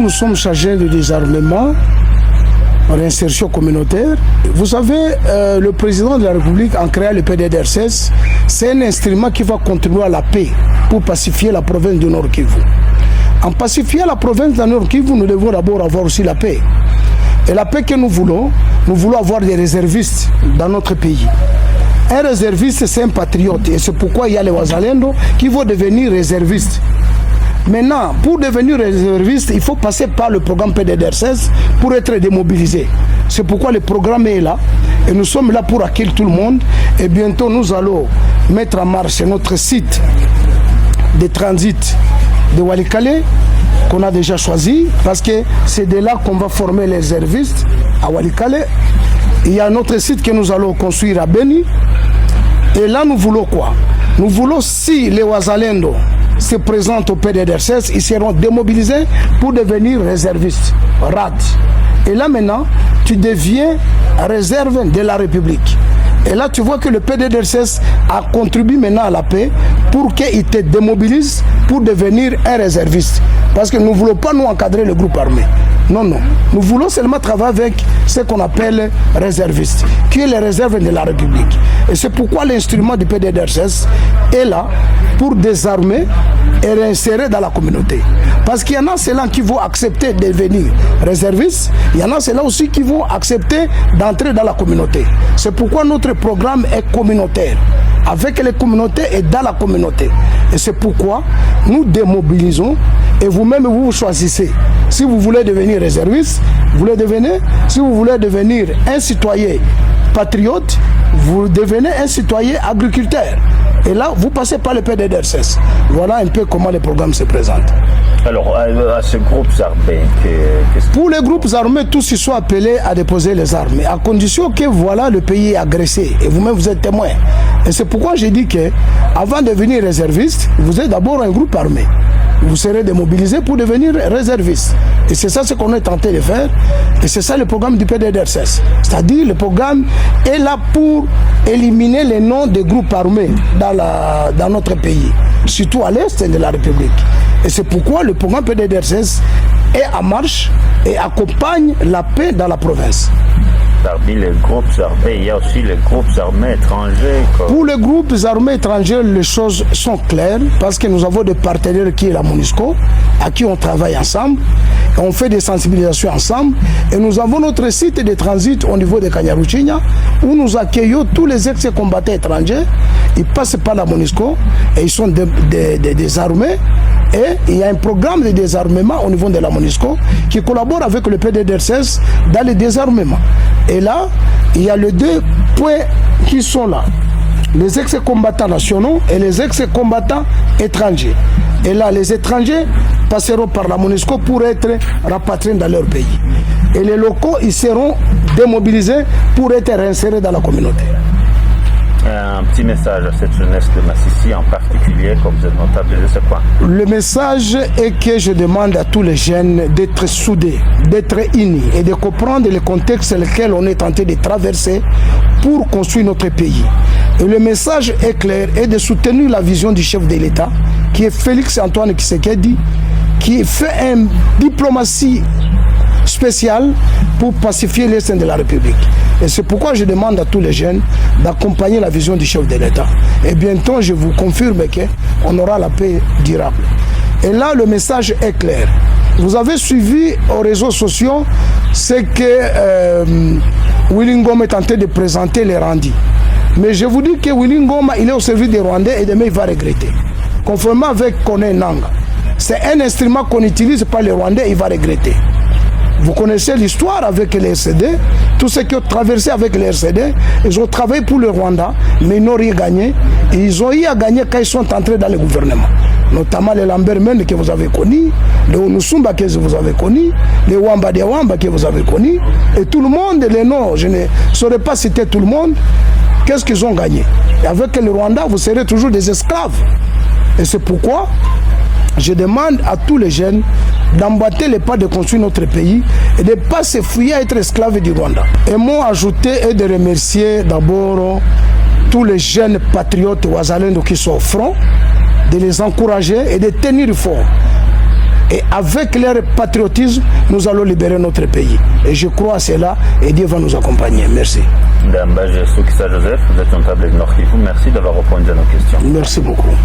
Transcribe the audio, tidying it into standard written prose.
nous sommes chargés de désarmement, réinsertion communautaire. Vous savez, le président de la République, en créant le PDDRCS, c'est un instrument qui va contribuer à la paix pour pacifier la province du Nord Kivu. En pacifiant la province du Nord Kivu, nous devons d'abord avoir aussi la paix. Et la paix que nous voulons avoir des réservistes dans notre pays. Un réserviste, c'est un patriote. Et c'est pourquoi il y a les Wazalendo qui vont devenir réservistes. Maintenant, pour devenir réserviste, il faut passer par le programme PDDRCS pour être démobilisé. C'est pourquoi le programme est là. Et nous sommes là pour accueillir tout le monde. Et bientôt, nous allons mettre en marche notre site de transit de Walikale, qu'on a déjà choisi, parce que c'est de là qu'on va former les réservistes à Walikale. Il y a un autre site que nous allons construire à Beni. Et là, nous voulons quoi? Nous voulons, si les Wazalendo se présentent au PDDRCS, ils seront démobilisés pour devenir réservistes, RAD. Et là maintenant, tu deviens réserve de la République. Et là, tu vois que le PDDRCS a contribué maintenant à la paix pour qu'il te démobilise pour devenir un réserviste. Parce que nous ne voulons pas nous encadrer le groupe armé. Non, non. Nous voulons seulement travailler avec ce qu'on appelle réservistes, qui est les réserves de la République. Et c'est pourquoi l'instrument du PDDRCS est là pour désarmer et réinsérer dans la communauté. Parce qu'il y en a ceux-là qui vont accepter de devenir réservistes, il y en a ceux-là aussi qui vont accepter d'entrer dans la communauté. C'est pourquoi notre programme est communautaire, avec les communautés et dans la communauté. Et c'est pourquoi nous démobilisons et vous-même vous choisissez. Si vous voulez devenir réserviste, vous le devenez. Si vous voulez devenir un citoyen patriote, vous devenez un citoyen agriculteur. Et là, vous passez par le PDDRCS. Voilà un peu comment le programme se présente. Alors, à ces groupes armés, pour les groupes armés, tous ils sont appelés à déposer les armes, à condition que voilà le pays est agressé. Et vous-même, vous êtes témoin. Et c'est pourquoi j'ai dit que, avant de devenir réserviste, vous êtes d'abord un groupe armé. Vous serez démobilisé pour devenir réserviste. Et c'est ça ce qu'on est tenté de faire. Et c'est ça le programme du PDDRCS. C'est-à-dire le programme est là pour éliminer les noms des groupes armés dans notre pays, surtout à l'est de la République. Et c'est pourquoi le programme PDDRCS est en marche et accompagne la paix dans la province. Parmi les groupes armés, il y a aussi les groupes armés étrangers. Pour les groupes armés étrangers, les choses sont claires parce que nous avons des partenaires qui est la MONUSCO, à qui on travaille ensemble, et on fait des sensibilisations ensemble, et nous avons notre site de transit au niveau de Kanyaruchinya, où nous accueillons tous les ex-combattants étrangers. Ils passent par la MONUSCO et ils sont désarmés. Et il y a un programme de désarmement au niveau de la MONUSCO qui collabore avec le PDDRCS dans le désarmement. Et là, il y a les deux points qui sont là. Les ex-combattants nationaux et les ex-combattants étrangers. Et là, les étrangers passeront par la MONUSCO pour être rapatriés dans leur pays. Et les locaux, ils seront démobilisés pour être réinsérés dans la communauté. Un petit message à cette jeunesse de Massissi en particulier, comme vous êtes notable de ce point. Le message est que je demande à tous les jeunes d'être soudés, d'être unis et de comprendre le contexte dans lequel on est tenté de traverser pour construire notre pays. Et le message est clair, et de soutenir la vision du chef de l'État, qui est Félix Antoine Tshisekedi, qui fait une diplomatie spéciale pour pacifier l'Est de la République. Et c'est pourquoi je demande à tous les jeunes d'accompagner la vision du chef de l'État. Et bientôt, je vous confirme qu'on aura la paix durable. Et là, le message est clair. Vous avez suivi aux réseaux sociaux ce que Willy Ngoma est tenté de présenter les Rwandais. Mais je vous dis que Willy Ngoma, il est au service des Rwandais et demain, il va regretter. Conformément avec Kone Nanga. C'est un instrument qu'on utilise par les Rwandais, il va regretter. Vous connaissez l'histoire avec les RCD, tous ceux qui ont traversé avec les RCD, ils ont travaillé pour le Rwanda, mais ils n'ont rien gagné. Et ils ont eu à gagner quand ils sont entrés dans le gouvernement. Notamment les Lambert Mende que vous avez connus, les Onusumba que vous avez connus, les Wamba de Wamba que vous avez connus, et tout le monde, les noms, je ne saurais pas citer tout le monde, qu'est-ce qu'ils ont gagné. Et avec le Rwanda, vous serez toujours des esclaves. Et c'est pourquoi je demande à tous les jeunes d'emboîter les pas de construire notre pays et de ne pas se fuir à être esclaves du Rwanda. Et moi, ajouter et de remercier d'abord tous les jeunes patriotes Wazalendo qui sont au front, de les encourager et de tenir fort. Et avec leur patriotisme, nous allons libérer notre pays. Et je crois à cela et Dieu va nous accompagner. Merci. Ndambaje Soukissa Joseph, vous êtes notable de Nord Kivu. Merci d'avoir répondu à nos questions. Merci beaucoup.